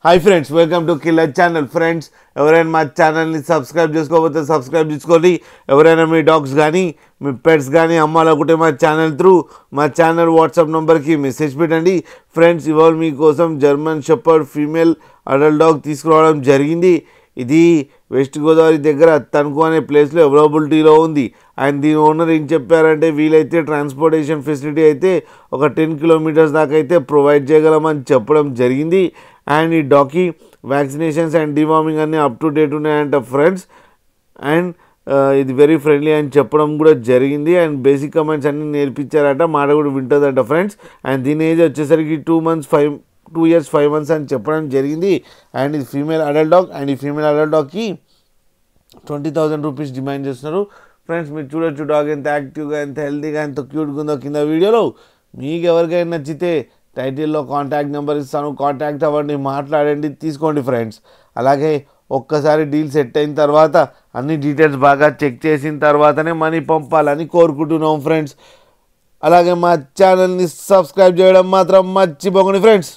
Hi friends, welcome to killer channel. Friends, ఎవరైనా మా ఛానల్ని సబ్స్క్రైబ్ చేసుకోకపోతే సబ్స్క్రైబ్ చేసుకోండి. ఎవరైనా మీ డాగ్స్ కానీ మీ పెట్స్ కానీ అమ్మాలనుకుంటే మా ఛానల్ త్రూ మా ఛానల్ వాట్సాప్ నెంబర్కి మెసేజ్ పెట్టండి. ఫ్రెండ్స్, ఇవాళ మీకోసం German shepherd female adult dog తీసుకురావడం జరిగింది. ఇది వెస్ట్ గోదావరి దగ్గర తణుకు అనే ప్లేస్లో అవైలబిలిటీలో ఉంది. అండ్ దీని ఓనర్ ఏం చెప్పారంటే, వీలైతే ట్రాన్స్పోర్టేషన్ ఫెసిలిటీ అయితే ఒక 10 కిలోమీటర్స్ దాకా అయితే ప్రొవైడ్ చేయగలమని చెప్పడం జరిగింది. అండ్ ఈ డాగ్కి వ్యాక్సినేషన్స్ అండ్ డివార్మింగ్ అన్నీ అప్ టు డేట్ ఉన్నాయంట ఫ్రెండ్స్. అండ్ ఇది వెరీ ఫ్రెండ్లీ అని చెప్పడం కూడా జరిగింది. అండ్ బేసిక్ కమెంట్స్ అన్నీ నేర్పించారట, మాట కూడా వింటుందట ఫ్రెండ్స్. అండ్ దీని ఏజ్ వచ్చేసరికి 2 years 5 months అని చెప్పడం జరిగింది. అండ్ ఇది ఫీమేల్ అడల్ట్ డాగ్. అండ్ ఈ ఫీమేల్ అడల్ట్ డాగ్కి 20,000 రూపీస్ డిమాండ్ చేస్తున్నారు. ఫ్రెండ్స్, మీరు చూడొచ్చు డాగ్ ఎంత యాక్టివ్గా, ఎంత హెల్తీగా, ఎంత క్యూట్గా ఉందో కింద వీడియోలో. మీకు ఎవరికైనా నచ్చితే టైటిల్లో కాంటాక్ట్ నెంబర్ ఇస్తాను, కాంటాక్ట్ అవ్వండి, మాట్లాడండి, తీసుకోండి ఫ్రెండ్స్. అలాగే ఒక్కసారి డీల్ సెట్ అయిన తర్వాత అన్ని డీటెయిల్స్ బాగా చెక్ చేసిన తర్వాతనే మనీ పంపాలని కోరుకుంటున్నాం ఫ్రెండ్స్. అలాగే మా ఛానల్ని సబ్స్క్రైబ్ చేయడం మాత్రం మర్చిపోకండి ఫ్రెండ్స్.